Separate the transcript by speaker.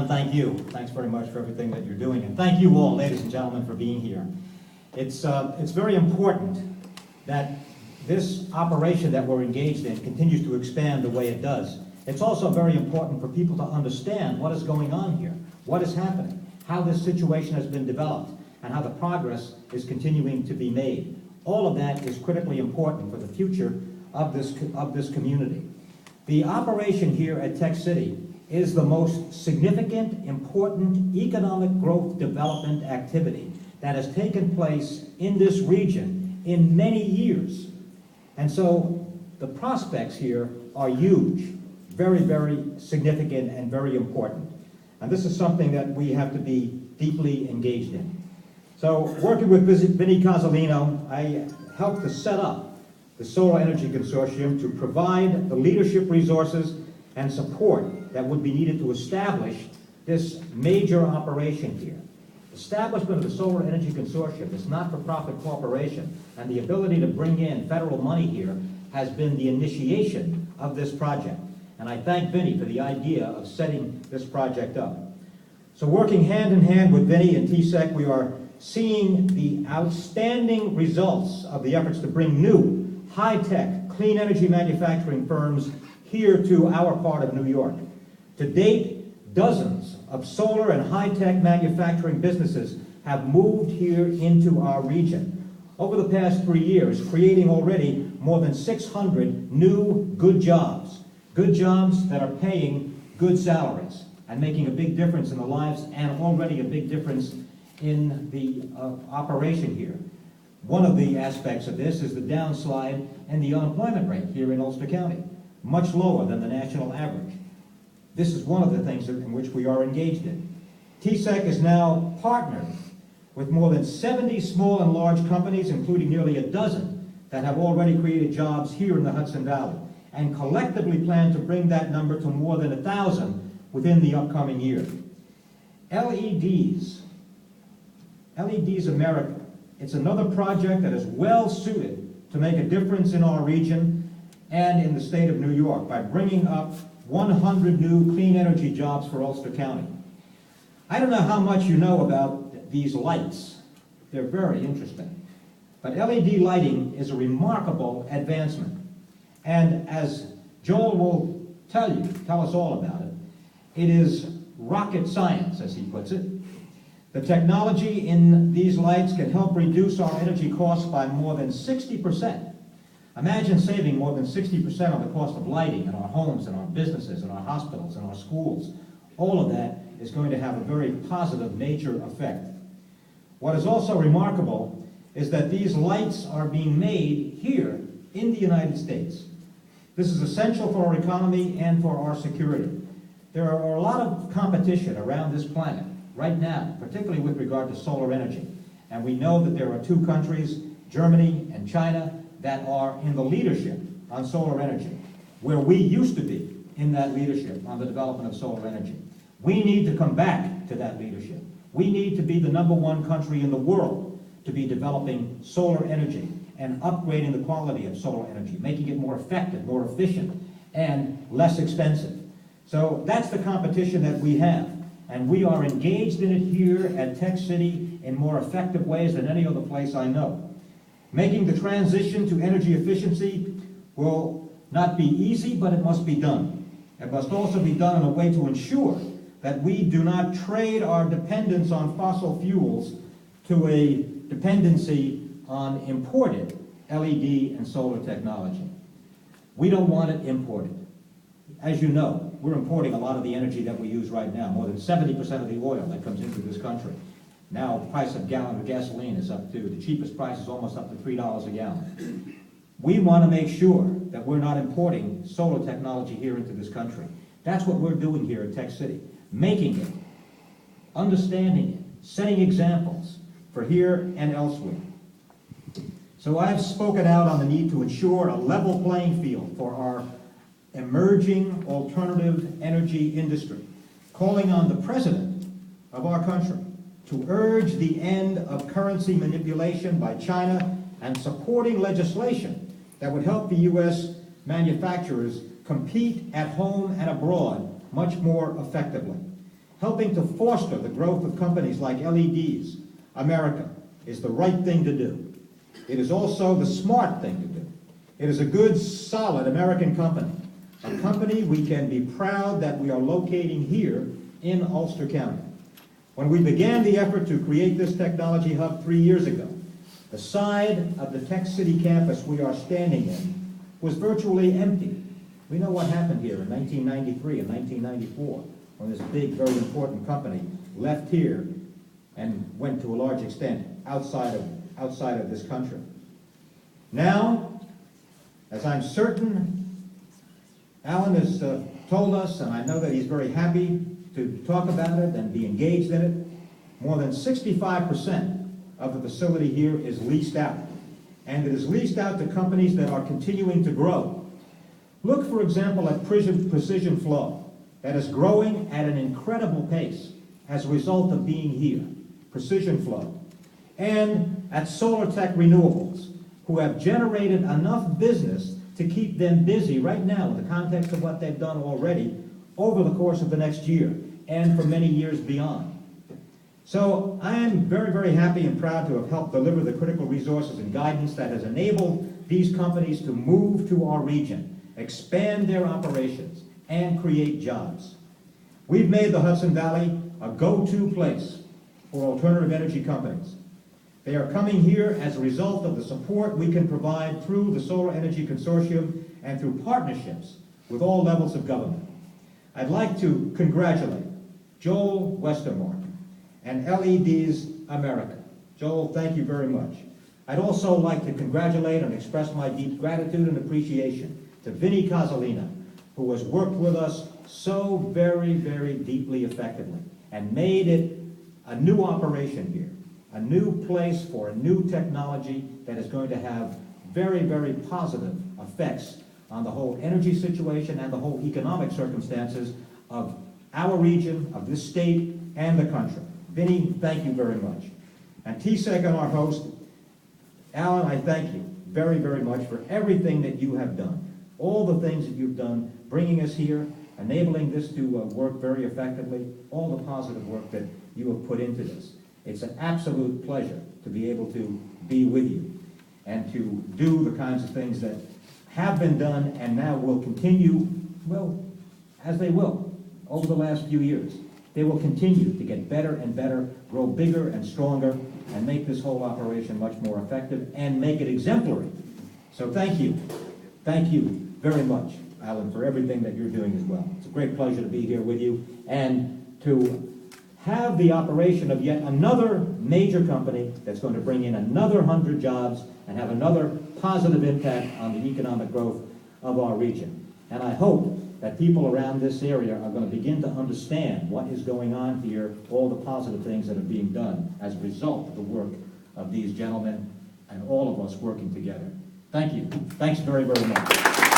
Speaker 1: John, thank you. Thanks very much for everything that you're doing. And thank you all, ladies and gentlemen, for being here. It's very important that this operation that we're engaged in continues to expand the way it does. It's also very important for people to understand what is going on here, what is happening, how this situation has been developed, and how the progress is continuing to be made. All of that is critically important for the future of this community. The operation here at Techcity is the most significant, important economic growth development activity that has taken place in this region in many years. And so the prospects here are huge, very, very significant and very important. And this is something that we have to be deeply engaged in. So working with Vinnie Casalino, I helped to set up the Solar Energy Consortium to provide the leadership resources and support that would be needed to establish this major operation here. Establishment of the Solar Energy Consortium, this not-for-profit corporation, and the ability to bring in federal money here has been the initiation of this project. And I thank Vinnie for the idea of setting this project up. So working hand in hand with Vinnie and TSEC, we are seeing the outstanding results of the efforts to bring new, high-tech, clean energy manufacturing firms here to our part of New York. To date, dozens of solar and high-tech manufacturing businesses have moved here into our region over the past 3 years, creating already more than 600 new good jobs that are paying good salaries and making a big difference in the lives and already a big difference in the operation here. One of the aspects of this is the downslide in the unemployment rate here in Ulster County, much lower than the national average. This is one of the things in which we are engaged in. TSEC is now partnered with more than 70 small and large companies, including nearly a dozen that have already created jobs here in the Hudson Valley, and collectively plan to bring that number to more than 1,000 within the upcoming year. LEDs America. It's another project that is well suited to make a difference in our region and in the state of New York by bringing up 100 new clean energy jobs for Ulster County. I don't know how much you know about these lights. They're very interesting. But LED lighting is a remarkable advancement. And as Joel will tell us all about it, it is rocket science, as he puts it. The technology in these lights can help reduce our energy costs by more than 60%. Imagine saving more than 60% on the cost of lighting in our homes, in our businesses, in our hospitals, in our schools. All of that is going to have a very positive major effect. What is also remarkable is that these lights are being made here in the United States. This is essential for our economy and for our security. There are a lot of competition around this planet right now, particularly with regard to solar energy. And we know that there are two countries, Germany and China, that are in the leadership on solar energy, where we used to be in that leadership on the development of solar energy. We need to come back to that leadership. We need to be the #1 country in the world to be developing solar energy and upgrading the quality of solar energy, making it more effective, more efficient, and less expensive. So that's the competition that we have. And we are engaged in it here at Techcity in more effective ways than any other place I know. Making the transition to energy efficiency will not be easy, but it must be done. It must also be done in a way to ensure that we do not trade our dependence on fossil fuels to a dependency on imported LED and solar technology. We don't want it imported. As you know, we're importing a lot of the energy that we use right now. More than 70% of the oil that comes into this country. Now the price of a gallon of gasoline is up to, the cheapest price is almost up to $3 a gallon. We want to make sure that we're not importing solar technology here into this country. That's what we're doing here at Techcity. Making it, understanding it, setting examples for here and elsewhere. So I've spoken out on the need to ensure a level playing field for our emerging alternative energy industry, calling on the President of our country to urge the end of currency manipulation by China and supporting legislation that would help the U.S. manufacturers compete at home and abroad much more effectively. helping to foster the growth of companies like LEDs America is the right thing to do. It is also the smart thing to do. It is a good, solid American company, a company we can be proud that we are locating here in Ulster County. When we began the effort to create this technology hub 3 years ago, the side of the Techcity campus we are standing in was virtually empty. We know what happened here in 1993 and 1994, when this big, very important company left here and went to a large extent outside of this country. Now, as I'm certain Alan has told us, and I know that he's very happy to talk about it and be engaged in it, more than 65% of the facility here is leased out. And it is leased out to companies that are continuing to grow. Look, for example, at Precision Flow, that is growing at an incredible pace as a result of being here, Precision Flow. And at Solar Tech Renewables, who have generated enough business to keep them busy right now in the context of what they've done already over the course of the next year and for many years beyond. So I am very, very happy and proud to have helped deliver the critical resources and guidance that has enabled these companies to move to our region, expand their operations, and create jobs. We've made the Hudson Valley a go-to place for alternative energy companies. They are coming here as a result of the support we can provide through the Solar Energy Consortium and through partnerships with all levels of government. I'd like to congratulate Joel Westermark and LEDs America. Joel, thank you very much. I'd also like to congratulate and express my deep gratitude and appreciation to Vinnie Casalina, who has worked with us so very, very deeply effectively and made it a new operation here, a new place for a new technology that is going to have very, very positive effects on the whole energy situation and the whole economic circumstances of our region, of this state, and the country. Vinnie, thank you very much. And TSEC and our host, Alan, I thank you very, very much for everything that you have done. All the things that you've done, bringing us here, enabling this to work very effectively, all the positive work that you have put into this. It's an absolute pleasure to be able to be with you and to do the kinds of things that have been done and now will continue, well, as they will over the last few years. They will continue to get better and better, grow bigger and stronger, and make this whole operation much more effective and make it exemplary. So thank you. Thank you very much, Alan, for everything that you're doing as well. It's a great pleasure to be here with you and to have the operation of yet another major company that's going to bring in another 100 jobs and have another positive impact on the economic growth of our region. And I hope that people around this area are going to begin to understand what is going on here, all the positive things that are being done as a result of the work of these gentlemen and all of us working together. Thank you. Thanks very, very much.